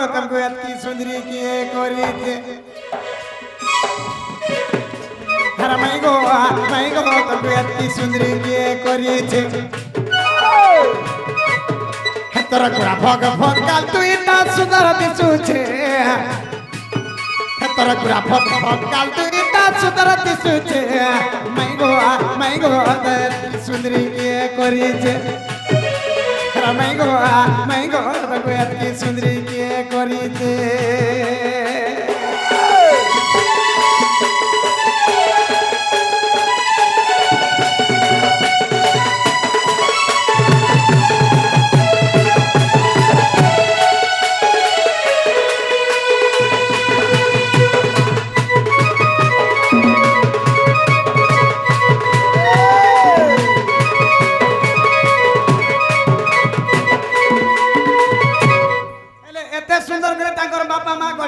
तुमको अति सुंदरी किए करीते हर मैं गो तुमको अति सुंदरी किए करीते तोरा गुड़ा भग भग काल तू इतना सुंदर दिसुछे तोरा गुड़ा भग भग काल तू इतना सुंदर दिसुछे मैं गो अति सुंदरी किए करीते मैं गो तुमको अति सुंदरी किए करीते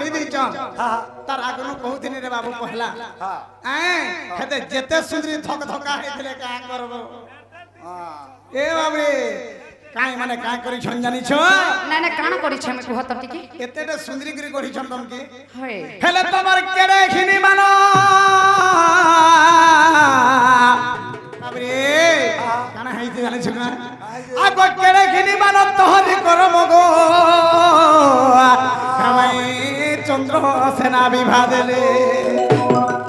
तार आगनु कहूथिनी रे बाबू पहला हेते जेते सुंदरी थक थका हेतले का करबो ए बाबू काई माने का करी छन जानि छ ना ना काना करी छ में कहत टिके एतेटे सुंदरी करी करी छन तम के होय हेले तमर केडे खिनी मानो बाबू रे काना हाइते जानि छ आगो केडे खिनी मानो तोहरी करम गो चंद्र सेना विवाह देले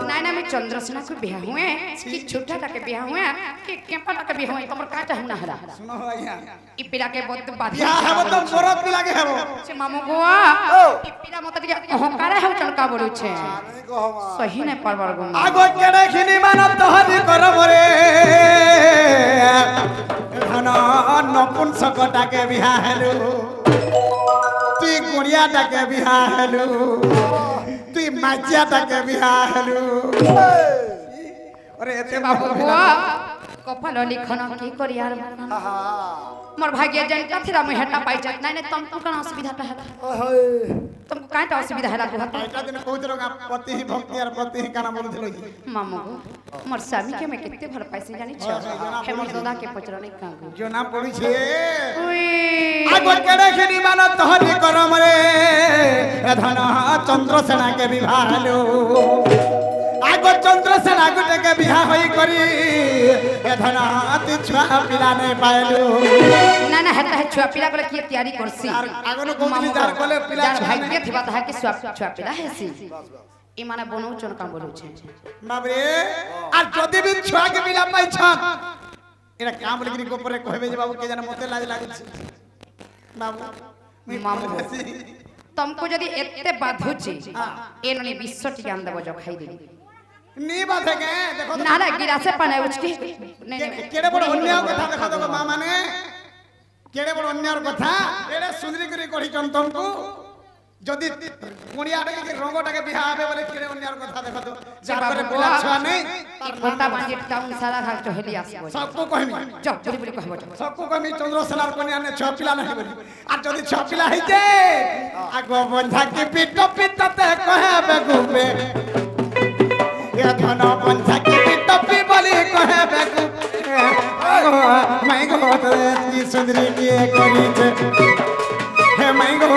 ना ना मैं चंद्र सेना को बियाह हुए कि छोटा टा के बियाह हुए कि केपा टा के बियाह हुए तमर का चाहना हरा सुनो भैया ई पिला के बहुत बात बियाह है तो मोर पिला के है से मामू गोआ ई पिला मत दिया अहंकार है चलका बड़ू छे सही ने परवर गो आगो केडे खिनी मान तोहरी करब रे धन नपुंसकटा के बियाह हेलु तुई गुड़िया टाके बिहार हेलु तुई माचिया टाके बिहार हेलु अरे एते बाबू कपाल लिखन की करी यार मोर भाग्य जन कथरा में हटा पाई जात नहीं नहीं तुम कौन असुविधा ता है तुमको काहे ता असुविधा है लागो एटा दिन कहत रहो पति ही भक्ति और पति ही काना बोल दिलो मामू मोर स्वामी के मैं कितने भर पैसे जानी छ हे मोर दादा के पचरा नहीं कागो जो नाम पड़ी छे ओए आगो केडे खनी मानो तोहरी करम रे धन चंद्र सेना के विवाह हेलु आगो चंद्र सेना गुटे के बियाह होई करी ए धन अति छुआ पिला नहीं पाएलु ना ना हता है छुआ पिला बोले की तैयारी करसी आगो न कोली जार कोले पिला भाग्य थिबा था कि छुआ पिला है सी ई माने बनौ चन का बोलू छे बाप रे आ जदी भी छुआ के पिला पाई छन एरा काम लेकिन गोपरे कहबे जे बाबू के जाने मते लाज लागै छै बाबू मामू तुमको यदि एते बात होची एननी 20 टी आन देबो जो खाई देबी नी बात है के देखो ना ना गिरा से पने उचकी नहीं केड़े बड़ अन्याय कथा देखो तो मां माने केड़े बड़ अन्याय कथा एड़े सुंदरी करी कहि चन तुमको जदी कोणिया के रंगटा के बियाह आबे बोले केड़े अन्याय कथा देखो तो जाकर पिला छुआ नहीं कोटा बांजी टाउन सारा घाट चहली आसबो सबको कहमी जा बोली बोली कहबो सबको कहमी चंद्र सेनार कोनिया ने छुआ पिला नहीं बोली आ जदी छुआ पिला है जे आगो बंधा के पिट पिटते कहबे गुबे या धन बंधा के पिट पी बोली कहबे गुबे मैं गो की सुंदरी किए करी छे हे मैं गो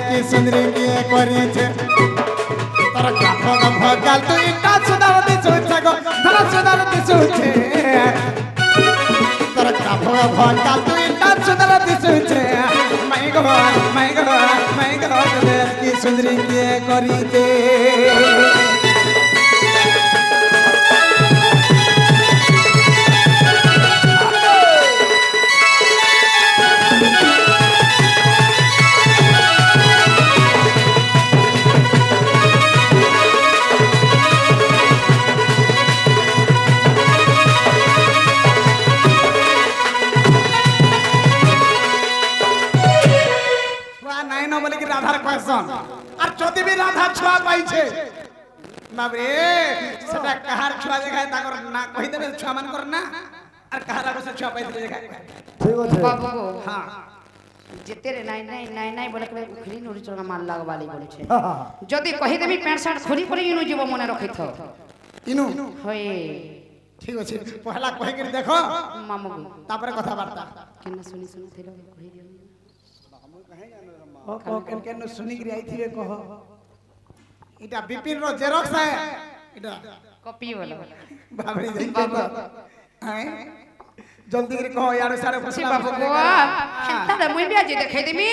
की सुंदरी किए करी छे तोरा का भगाल तू इटा सुदार दिसु छे गो धन सुदार दिसु छे तोरा का भगाल तू इटा सुदार दिसु छे मैं गो की सुंदरी किए करी छे राधार क्वेश्चन और जदी भी राधा छुआ पाई छे बाप रे सेटा कहार छुआ जगह ताकर ना कहि देबे छुआ मान कर ना और कहार आगो से छुआ पाई दे जगह ठीक है बाबू हां जिते रे नाई बोले के उखरी नोरी चोरा माल लागवाली बोले छे जदी कहि देबी पैंट शर्ट खोली खोली इनु जीव मने रखिथ इनु होय ठीक अछि पहला कहि के देखो मामू तापर कथा वार्ता केना सुनी सुनी थेलो कहि दियो हम कहे ओ केन केन सुनी के आई थिबे कह इटा बिपिन रो जेरॉक्स है इटा कॉपी वाला बाबरी जाई हैं जल्दी करे कह यार सारे सी फसला बाबू गो तारे मुई भी आज देखे देमी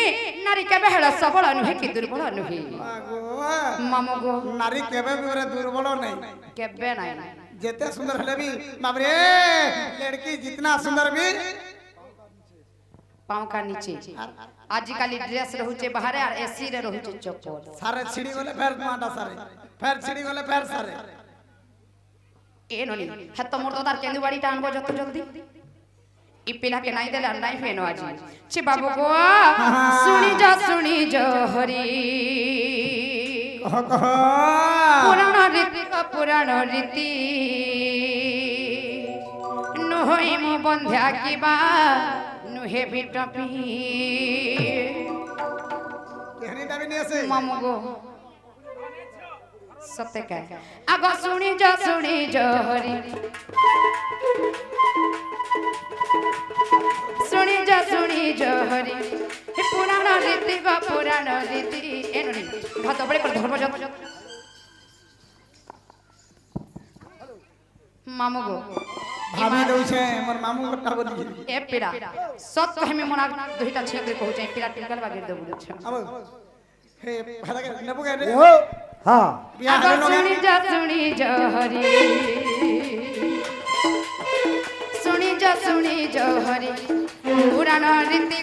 नारी केबे हेला सबल नुहे कि दुर्बल नुहे मामो गो नारी केबे भी दुर्बल नहीं केबे नाही जेते सुंदर हले भी बाप रे लड़की जितना सुंदर भी पाँव का नीचे आजकल ड्रेस रहुचे बाहर और एसी रे रहुचे चप्पल सारे छिड़ी गले फेर माटा सारे फेर छिड़ी गले फेर सारे ए ननी हत मोर तो तार केंदु बाड़ी टानबो जत जल्दी ई पिला के नाई देला नाई फेनो आजी छी बाबू गो सुनी जो हरी कह पुराण रीति नुहई मु बंध्या किबा नुहे बिटपी कहनी दाबी नहीं आसे मामू गो सत्य का आगो सुनी जो हरी सुनी जो हरी पुराण रीति एनोनी भात बड़े पर धर्म जत मामू गो भाभी दउ छे मोर मामू कट्टा बोली ए पीड़ा सत कहे में मोना दुहिता छे के कहू छै पीड़ा टिकल बागे देबु छ अब हे भादा के नेबु के रे हां आगो सुनी जो हरी सुनी जो हरी पुराण रीति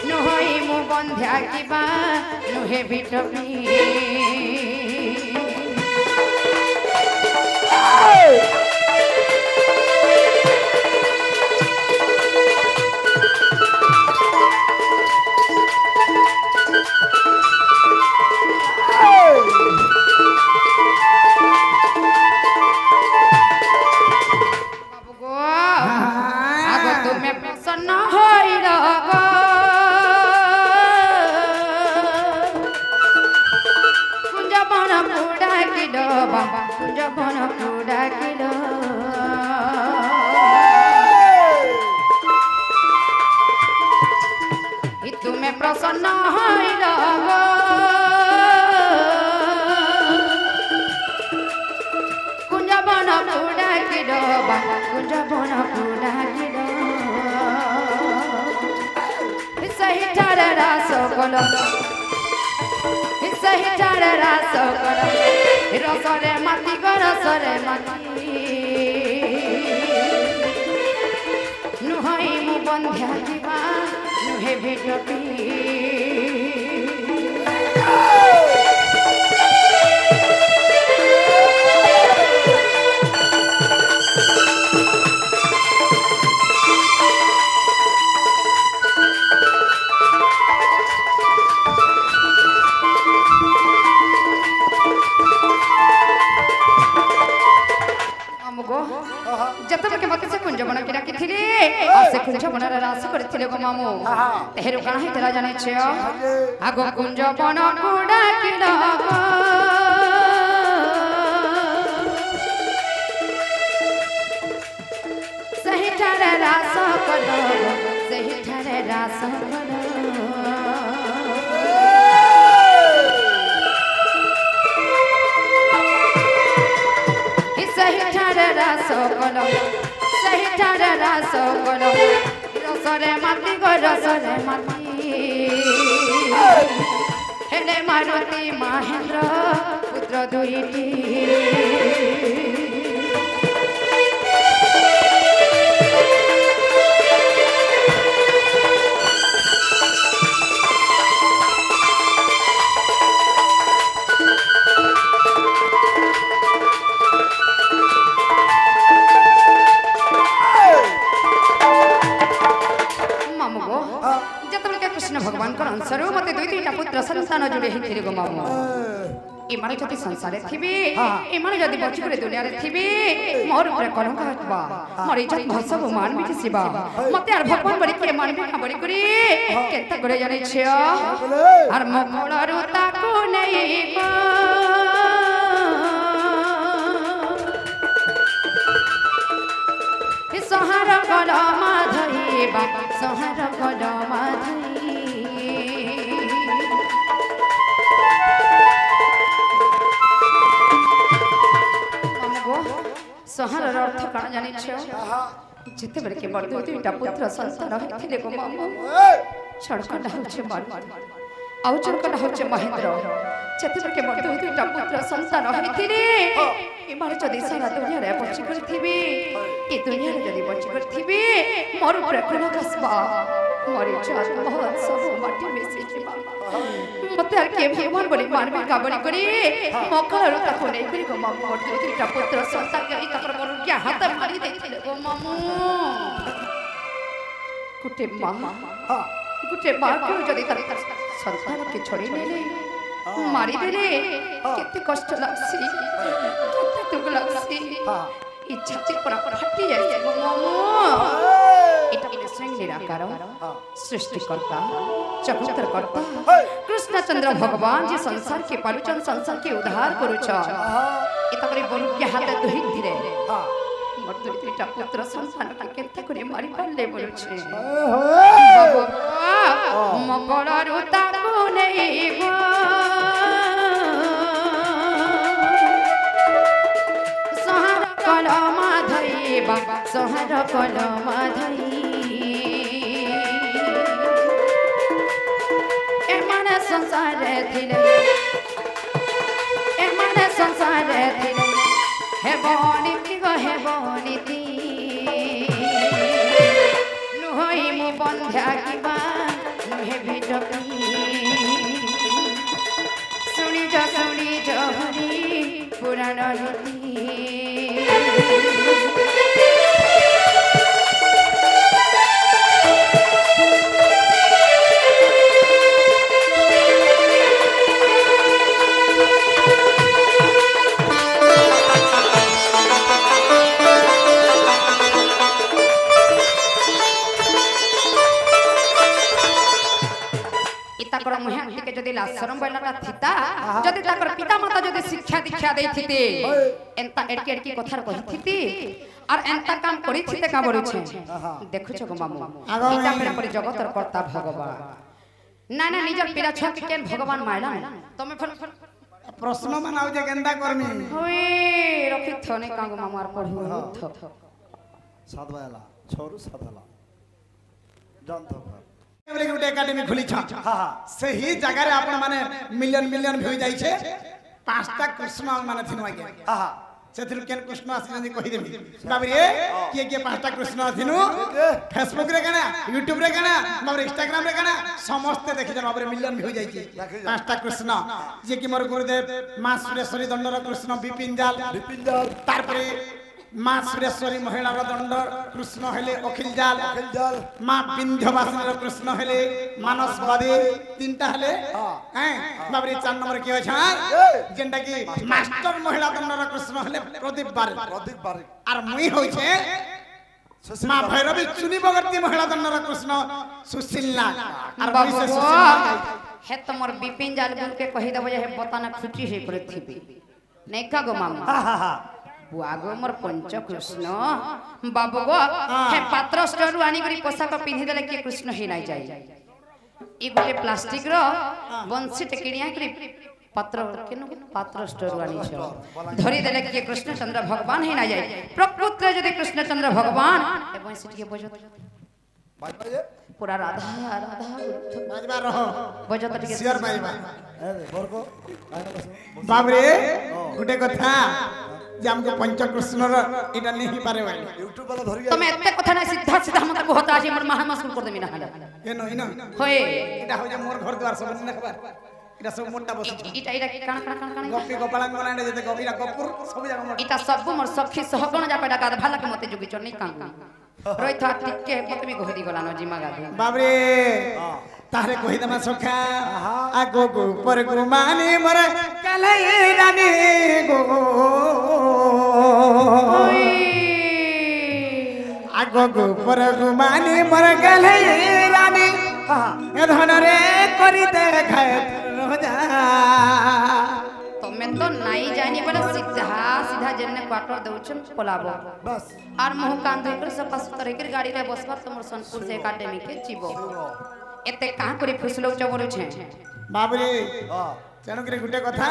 नुहई मु बंध्या किबा नुहे बिटपी प्रसन्न कुंज बन पूरा किडबा कुंज बन पूरा किड सही ठारे रास कल रसरे माती रसरे माती नुहई मु बंध्या जीवा नुहे बिटपी जतबे के मते से कुंज बना किरा किथिले आ से कुंज बना रास करथिले गो मामू तेहरु काना हे तेरा जाने छ आगो कुंज बना कुडा किला सही ठारे रास करो सही ठारे रास करो सही ठारे रास कलो रसरे माती गो रसरे माती हेले मारुति महेंद्र पुत्र दुईटी भगवान को अंशर मते दुई दुईटा पुत्र संतान जोड़े हिथिरे गो मामू इमाने जति संसारे थिबे इमाने जति बची करे दुनिया रे थिबे मोर ऊपर कलंक हटबा मोर इज्जत भसब मान मिट सिबा मते आर भगवान बड़ी के मान भी बड़ी करे केता करे जाने छियो आर मकोड़ रुता को नहीं को सहारा कला माधई ଧଇବା ସହାର କଲମା ଧଇ ସହାରର ଅର୍ଥ କଣ ଜାଣିଛ ଯେତେବେଳେ କି ମୋର ଦୁଇଟା ପୁତ୍ର ସନ୍ତାନ ହେଇଥିଲେ ଗো ମାମୁ ଛଡ଼କଟା ହଉଛି ମନ ଆଉ ଛଡ଼କଟା ହଉଛି ମହେନ୍ଦ୍ର ଯେତେବେଳେ କି ମୋର ଦୁଇଟା ପୁତ୍ର ସନ୍ତାନ ହେଇଥିଲେ ଏମାନେ ଯଦି ସାରା ଦୁନିଆରେ ବଞ୍ଚି କରିଥିବେ ଏ ଦୁନିଆରେ ଯଦି ବଞ୍ଚି କରିଥିବେ ମୋର ଉପରେ କଣ କାଶବା ମୋର ଜନ୍ମ ସବୁ ମାଟି ମିଶିଯିବା ମତେ আর কে ভগবান বলে মারবে কাবলি করে মকলর তাকো নেই করি গো মামু মোর দুইটা পুত্র সন্তান গই তারপর মোর কি হাত মারি দেইছিলে গো মামু গুটে মা কেউ যদি তার সন্তানকে ছড়ি নেলে মারি দেলে কেতে কষ্ট লাগছে কেতে দুঃখ লাগছে ইচ্ছা তে পরা ফাটি যাচ্ছে গো মামু এটা বলে স্বয়ং নিরাকার সৃষ্টিকর্তা জগতকর্তা कृष्णचंद्र भगवान जी संसार के पालुचन संसार के उद्धार करूछ एता करे बरु के हाथ धोई धीरे मोर दुईटा पुत्र संतान के केते करे मारी पाले बोलुछे बाबा मकड़ा रुता को नहीं गो सहार कलमा धई बाबा सहार कलमा धई संसार थिले एमने संसार थिले हे बोनिति गो हे बोनिति नुहई मु बंध्या किबा नुहे भिटकी सुनी जो हरि पुराण रीति आश्रम बैलाटा थिता जदि ताकर पिता माता जदि शिक्षा दीक्षा देथिते एंता एडकी एडकी कथार कहिथिते और एंता काम करिथिते का बरुछे देखुछ गो मामू इटा मेरा पर जगतर कर्ता भगवान ना ना निजर पिला छ के केन भगवान मायला तमे प्रश्न बनाउ जे गेंदा करमी होय रखि थने का गो मामू आर पढु साधवाला छोरु साधला जानतो गोटे एकाडेमी खुली से ही जगह रे आपण माने मिलियन मिलियन व्यू जाई छे पांचटा कृष्ण माने थिनु आज्ञा सेथिर केन कृष्ण आसी जे कहि देबी बाबरी के पांचटा कृष्ण थिनु फेसबुक रे गाना यूट्यूब रे गाना बाबरी इंस्टाग्राम रे गाना समस्त देखि जन बाबरी मिलियन व्यू जाई छे पांचटा कृष्ण जे कि मोर गुरुदेव मां सुरेश्वरी दंडर कृष्ण विपिन जाल तार परे मां सुरेश्वरी महिला दंड कृष्ण हेले अखिल जाल मां विंध्यवासिनी कृष्ण हेले मानस बादी तीनटा हेले हैं बाबरी 4 नंबर के अछि जेंटा कि मास्टर महिला दंड कृष्ण हेले प्रदीप बारे आर मुई होय छे मां भैरवी चुनी बगर्ती महिला दंड कृष्ण सुशीलना आर बाबू हे तमर विपिन जाल गुरु के कहि देबो जे हे बताना खुटी हे पृथ्वी नै का गो मामा बुआगो मोर पंच कृष्ण बाबू गो हे पात्र स्टोर आनी करी पोशाक पिंधि देले के कृष्ण हे नाही जाय ई गोटे प्लास्टिक रो बंसी टेकिनिया करी पात्र केनु पात्र स्टोर आनी छ धरि देले के कृष्णचंद्र भगवान हे नाही जाय प्रकृत जदि कृष्णचंद्र भगवान ए बंसी के बजत बाजबाजे पूरा राधा राधा बाजबा रहो बजत के शेयर माइबा ए बरको बाबरे गोटे कथा जे हमको पंचकृष्ण र इटा नहीं पारे भाई यूट्यूब वाला धरि तमे एते कथा ना सीधा सीधा हमर को होता जे हमर महामास्कुल कर देमी ना हला एनो इनो होय इटा हो जे मोर घर द्वार सब न खबर इटा सब मोटा बस इटा कान गोपी गोपालन बनाने जते गोपीरा कपूर सब जगह मोर इटा सब मोर सखी सहगण जा पेडा गाद भाला के मते जुगी चोनी कान रोई था टिके मते भी गोहदी गलानो जिमा गाद बाबरे तारे कहि दमा सखा आगो गो पर गुमानी मोर कलै रानी गो आगो गो पर गुमानी मोर कलै रानी ए धन रे करि दे खाए रोजा तमे तो नाई जानी बड़ा सीधा सीधा जन्ने क्वार्टर दउछन पलाबो बस और मुंह कान धोई कर सफा सुतरे कर गाड़ी रे बसबा तुमर सोनपुर से एकेडमी के जीवो एते कहां करे फुसलो चबरो छे बाबरे हां तेणु करे गुटे कथा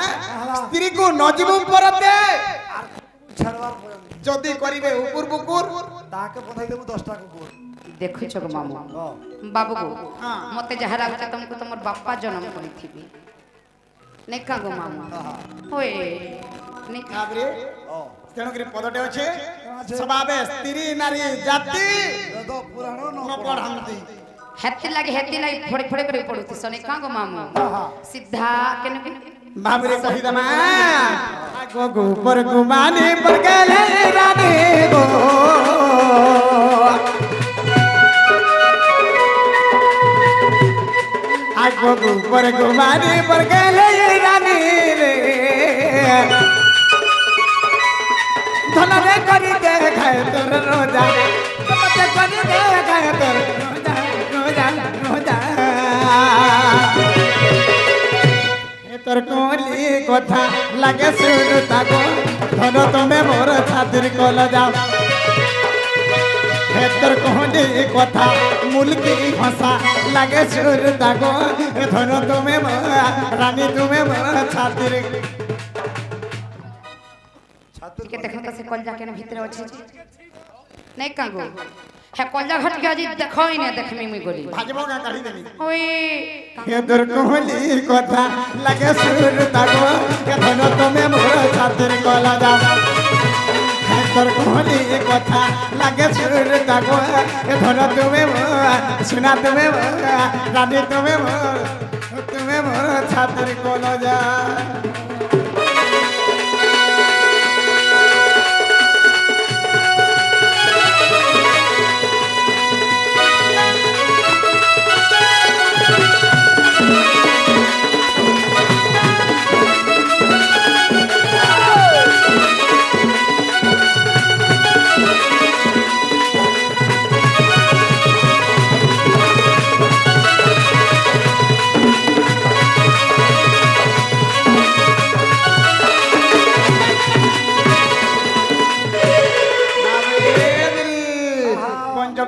स्त्री को नजीबु परते छड़वार पड़े जदी करिवे उपुर बुकुर ताके पठाई देबो 10 टा कुकुर देखु छक मामू हां बाबू को हां मते जहा लागते तुमको तुमर बापा जन्म करिथिबी नेका गो मामू होए नेका बाबरे हां तेणु करे पदटे अछि स्वभावे स्त्री नारी जाति तो पुराणो न पढ़ंती हेती लागे फोड़े फोड़े करे पड़ुती सने का गो मामू सीधा केने बाबरे कहि दमा आगो गोबर गुमानी पर गेले रानी गो आगो गोबर गुमानी पर गेले रानी रे धन रे करी दे खाए तोर रोजा मत करी दे खाए तोर रोजा रोजा रोजा তোর কোলি কথা লাগে শুনু তাগো ধর তুমি মোর ছাতির কল যাও হে তোর কোলি কথা মুলকি ভাষা লাগে শুনু তাগো ধর তুমি রানী তুমি মোর ছাতির के देखो तो से कलजा के भीतर अछि नहीं कागो है कलजा घट के अजी देखो ही नहीं देखमी मी गोली ভাজবো গা কাঢ়ি দেবি ओए হে তোর কোলি কথা লাগে শুনু তাগো ধর তুমি মোর ছাতির কল যাও তোর কোহলি কথা লাগে সুর তাগো ধর তুমি শোনা তুমি রানী তুমি তুমি মোর ছাতির কল যা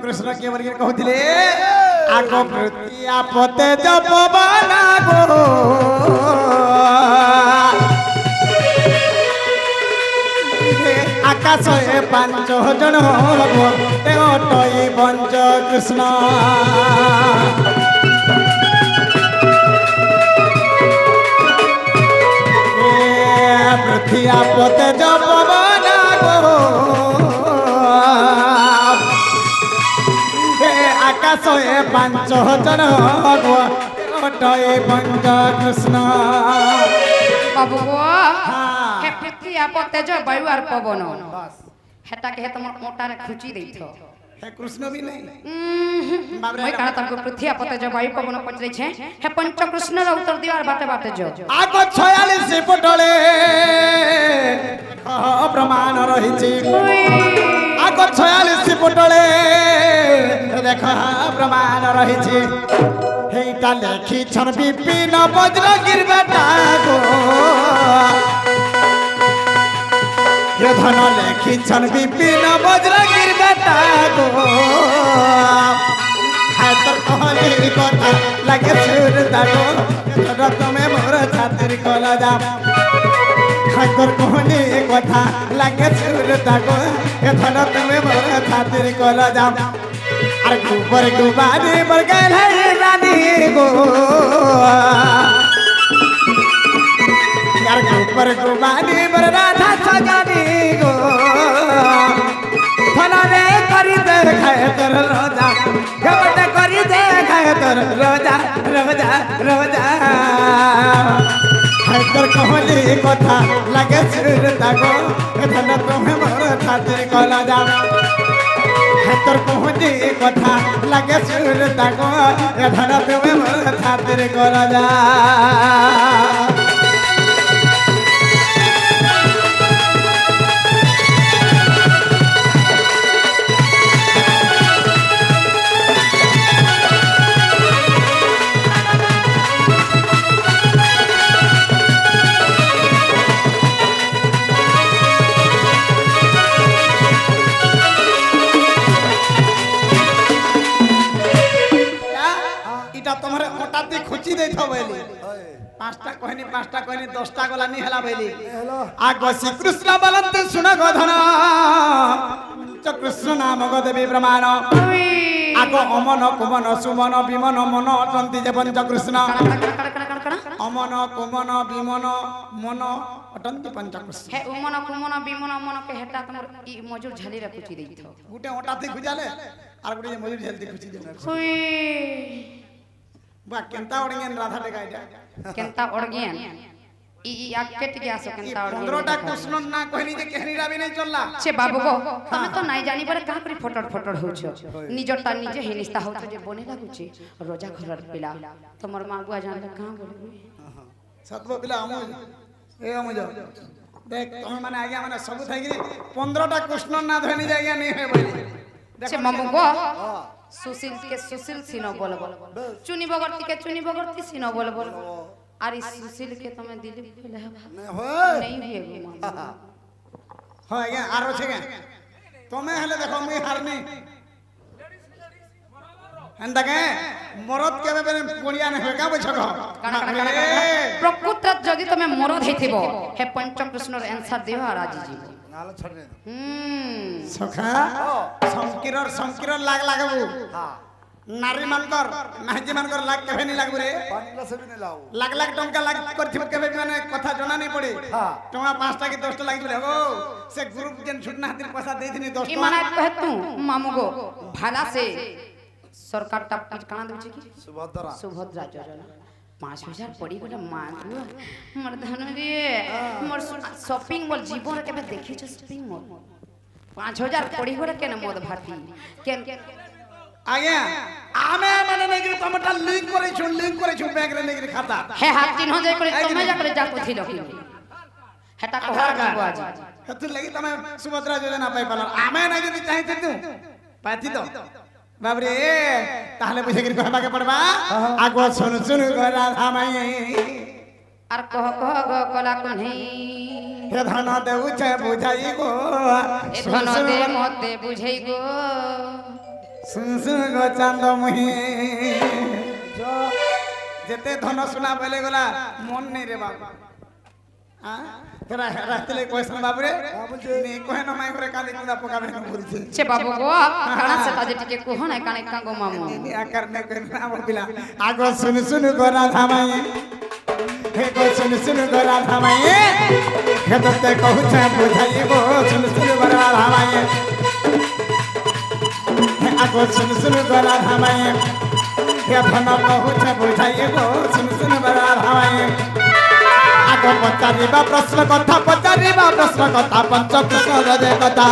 कृष्ण के वर्ग कहते आग प्रति आपते जब बाला गो आकाश पांच जन हई पंच कृष्ण पृथ्वी आपते जब बाला गो आकाश पांच जन हई पंच कृष्ण बाबू हे पृथ्वी आपते जो वायु आर पवन हेटा के तमर मोटा रे खुची देथो हे कृष्ण भी नहीं मैं कहा तुमको पृथ्वी आपते जो वायु पवन पचरे छे हे पंच कृष्ण रे उत्तर दिवार बाटे बाटे जो आगो 46 पटले प्रमाण रही आगो 46 पटले देख प्रमाण रही हेटा लेखी छन विपिन वज्रगिर बेटा गो ये धन लेखी छन विपिन वज्रगिर बेटा गो है तो कहली कथा लगे सुर दागो तुम्हें मोर छातिर कला जा ठाकुर कहली कथा लगे सुर दागो धन तुम्हें मोर छातिर कला जा अरे गोबर गुबारी पर गए रानी गो यार गोबर गुबारी पर राधा सजानी गो फला रे करी दे खाए तर रोजा गबटे करी दे खाए तर रोजा रोजा रोजा ठाकुर कहली कथा लगे सुर तागो धन तुम्हें मोर छातिर कला जा तोर कहली कथा लगे सुर तागो धन तुम्हें मोर छातिर कला जा इटा तुम्हारे ओटाती खुची दे थो बेली पांचटा कहनी 10टा गला नहीं हला बेली हेलो आगो श्री कृष्ण बलंते सुन गोधन च कृष्ण नाम गदेवी प्रमाण आगो अमन कुमन सुमन विमन मन अटंती जे पंच कृष्ण अमन कुमन विमन मन अटंती पंच कृष्ण हे उमन कुमन विमन मन के हेटा तमर ई मजूर झाली रे कुची देई थो गुटे ओटाती खुजाले आर गुटे जे मजूर झलती खुची दे हुई बा केंता ओडंगेन राधा टेका इटा केंता ओडगियन ई आकेट के आसो केंता ओडगियन 15टा कृष्ण ना कहनी जे केहनीरा भी नहीं चलला छे बाबू गो तमे तो नाही जानी बरे का करी फटड़ होछो निजटा निजे हिनिस्ता होतो जे बने लागुची रोजा घरर पिला तमर मां बुआ जानले का बोलबी सतबो पिला हमु ए हमु जा देख तमे माने आज्ञा माने सब थाई गिरी 15टा कृष्ण ना धनी जाइया नहीं है बोली छे मामू गो सुशील के सुशील सिनो बोलबो चुनी बगरती के चुनी बगरती सिनो बोलबो अरे सुशील के तमे दिली बोले नहीं हो नहीं है गो मामू हां आज्ञा आरो छे के तमे हले देखो मुई हारनी हंदा के मरद के बेबे कोणिया ने का बछो प्रकृत जदि तमे मरद हेथिबो हे पंचकृष्णर आंसर दियो राजी जी नाला छड़ने दो सखा संकिरर लाग लागबू हां नारी मानकर नाजी मानकर लाग केबे नहीं लागबू रे पानी ग्लास भी नहीं लाओ लाख टंका लाग करथिब केबे माने कथा जणा नहीं पड़ी हां टंका 5टा की 10टा लाग दिले हो से ग्रुप जेन छुटना हातिर पैसा देथिनी 10 ई माने कह तू मामू गो भाला से सरकार टप काना देछि की सुभद्रा योजना 5000 पड़ी बोले मांगू मोर धन रे मोर शॉपिंग मॉल जीवन केबे देखि छ शॉपिंग मॉल 5000 पड़ी बोले केन मोद भाती केन आगे आमे माने नहीं कि टमाटर लिंक करे छु बैंक रे नहीं खाता हे हाथ चिन्ह जाय करे तमे जा करे जातो थी लकी हेटा कहर करबो आज हेतु लगी तमे सुभद्रा योजना पाई पाल आमे नहीं जदी चाहिते तू पाथी तो बाबरे ताहले पैसा गिर कहबा के पड़बा आगो सुन गो राधा माई आर कह गो कला कन्हई हे धन देउ छे बुझाई गो ए धन दे मते बुझाई गो सुन गो चांद मुही जेते धन सुना बेले गला मन नहीं रे बाबा हां तोरा रातले क्वेश्चन बाबू रे नी कोहे न माई करे काली कुदा पका बे पुरछे छे बाबू गो काना से ताजे टिके को हनै काने का गो मामू नी आकर ने कोन ना बिला आगो सुन गो राधा माई हे गो सुन गो राधा माई हे तते कहू छे बुझाई गो सुन गो राधा माई हे आगो सुन गो राधा माई हे धन कहू छे बुझाई गो सुन गो राधा माई आगो पचारिबा प्रश्न कथा पंच कृष्ण हृदय कथा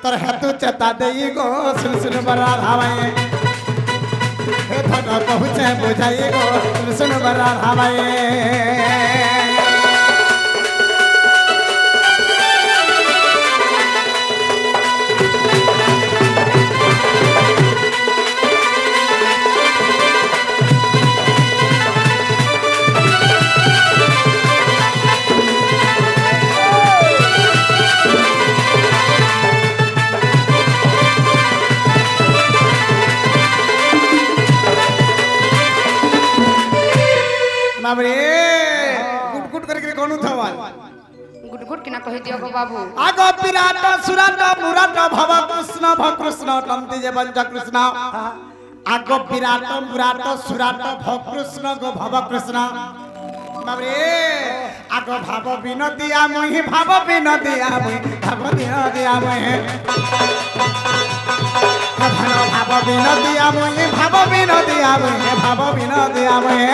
तोर हेतु चेता देई गो सुन बरा धावाए हे धन कहूचे बुझाई गो सुन बरा धावाए बाबरे गुट करके कोनु थवाल गुट किना कहि दियो गो बाबू आगो विराट सुराट मुराट भव कृष्ण तंती जे पंच कृष्ण आगो विराट मुराट सुराट भव कृष्ण गो भव कृष्ण बाबरे आगो भाव विनोदिया मोहि भाव विनोदिया मोहि भाव विनोदिया मोहि भाव विनोदिया मोहि भाव विनोदिया मोहि भाव विनोदिया मोहि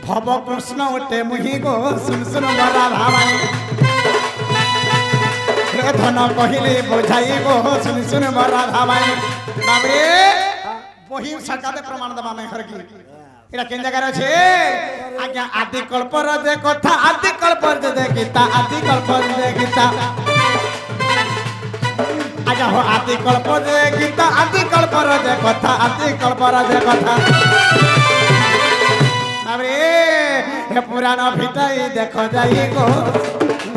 भव कृष्ण उठे मुहि गो सुन बरा भावाई हे धन कहिले बुझाई गो सुन बरा भावाई बाबरे वही सरकार प्रमाण दबा में हरकी एटा केन जगह रे छे आज्ञा आदि कल्पर जे कथा आदि कल्पर जे गीता आदि कल्पर जे गीता आज्ञा हो आदि कल्पर जे गीता आदि कल्पर जे कथा आदि कल्पर जे कथा अरे हे पुराण भिटाई देखो जाई गो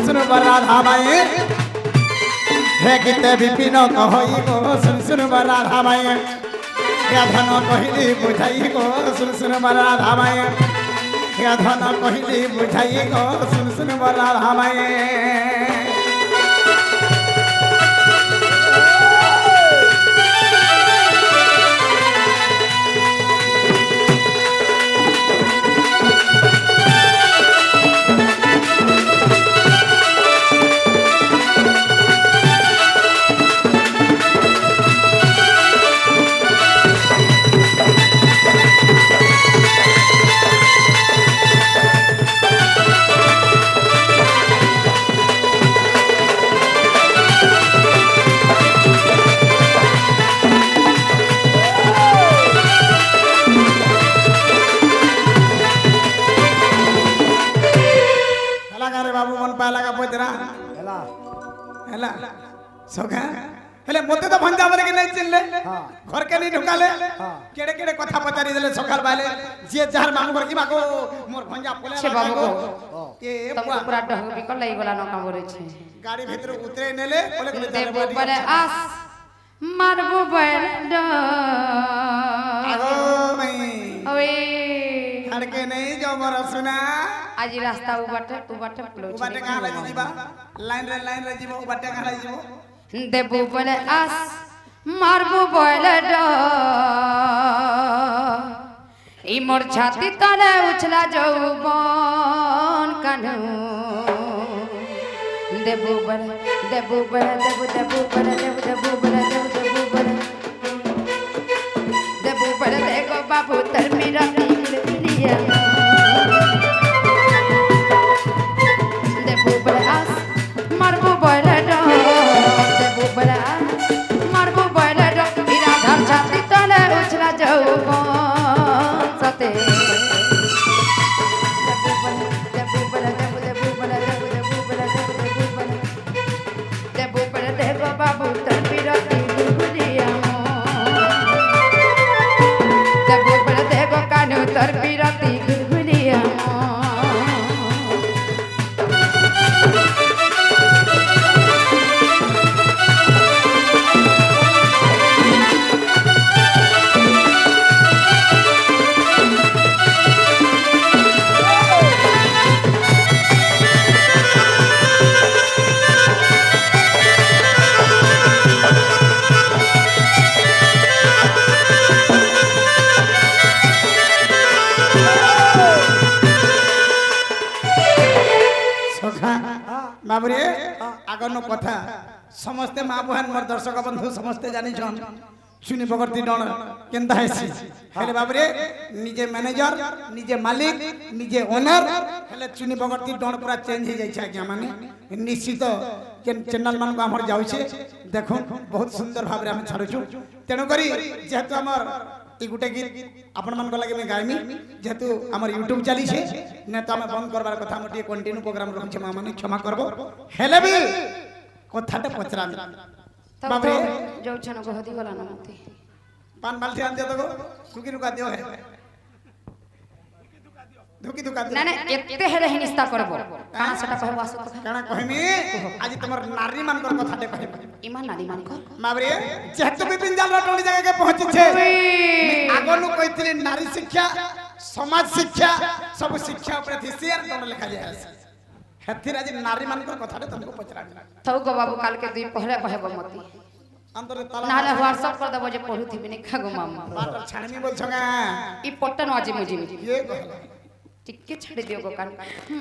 सुन बरा धामाई हे गीते विपिन कहई गो सुन सुन राधा माई हे धन कहली बुझाई गो सुन सुन राधा माई हे धन कहली बुझाई गो सुन सुन राधा माई सखा हेले मते तो भंजा बरे के नहीं चिनले घर के नहीं ढुकाले केड़े केड़े कथा पचारी देले सखाल बाले जे जहर मांग घर की माको मोर भंजा पोले छे बाबू को ए तब पूरा डह बिकल लई गला न का बोले छे गाड़ी भीतर उतरे नेले बोले के देबो बरे आस मारबो बैल ड आगो मई ओए हड़के नहीं जो मोर सुना आज रास्ता उबाटे प्लो उबाटे कहां लगी जीवा लाइन रे जीवो उबाटे कहां लगी जीवो देबो बरे आस मारबो बैल ड ई मोर छाती तले उछला जौबन कान्हू देबो बरे देबो बरे देखो बाबू तर मेरा लिया देबो बरे आस मारबो बैल ड देबो बरे मारबो बैल ड मेरा घर छाती तले उछला जौबन सते देखो बाबू तर मेरा लिया देखो कानू तर पीरती गुलगुलिया बाबरे आगनो कथा समस्ते माँ बहन मोर दर्शक बंधु समस्ते जानी छन सुनी बगरती डण केनता हेसी हेले बाबरे निजे मैनेजर निजे मालिक निजे ओनर हेले चुनी बगरती डण पूरा चेंज हो जाय छै आज्ञा माने निश्चित चैनल मान को हमर जाउ छे देखो बहुत सुंदर भाव रे हम छाड़ू छु तेनो करी जेहेतु हमर ई गुटे गीत आपण मान को लागे मैं गायमी जेहेतु हमर YouTube चली छे ने तो हम बंद करबार कथा हम कंटिन्यू प्रोग्राम रखम छे माने क्षमा करबो हेले भी कथाटे पचरा बाबरे जो छन गहदी गला न मते पान बाल्टी आन दे दो सुकी रुका दियो है धुकी दुका ना ना एते हेले हिनिस्ता करबो काना सेटा कहबो आसो काना कहमी आज तमर नारी मान कर कथाटे कहबो इमान नारी मान कर बाबरे जेहेतु विपिन जाल रटोली जगह के पहुंची छे आगनु कहितली नारी शिक्षा समाज शिक्षा सब शिक्षा ऊपर थी शेयर दंड लिखा जाय हेथिर आज नारी मान कर कथाटे तुमको पचरा थौ गो बाबू काल के दुई पहले कहबो मती अंतर ताला नाले व्हाट्सएप कर देबो जे पढुथि बिने खागो मामा बात छाणमी बोल छगा ई पट्टन आजी मुजी ये कहला टिक्के छाड़ी दियो गो कान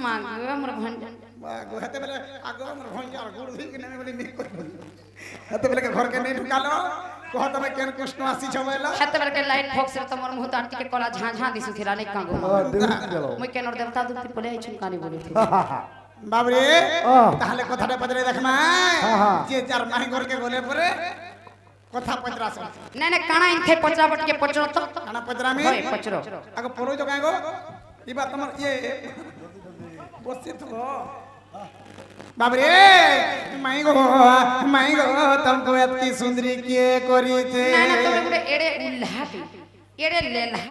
मागो हमर भन गो हेते बेले आगो हमर भंजा गुड़ धी के नेमे बोली मी कर हेते बेले के घर के नहीं ढुकालो कह तमे केन कृष्ण आसी छवेला हेते बेले के लाइट फोक्स रे तमर मुह तांती के कोला झां झां दिसु थिरा नै कागो মই কেন দেবতা দুতি পলে আইছুন কানি বলিथि बाबरे ताहले कथाटे पचरे देखमा जे चार माही घर के गोले परे कथा पचरा सब नै नै काना इनथे पचरा बट के पचरो तो काना पचरा में होय पचरो आगो परो जो कागो ई बात तमर ये बसे तो बाबरे माई गो तुमको इतनी सुंदरी के करी थे नै नै तो एड़े उल्लाटी एड़े लेला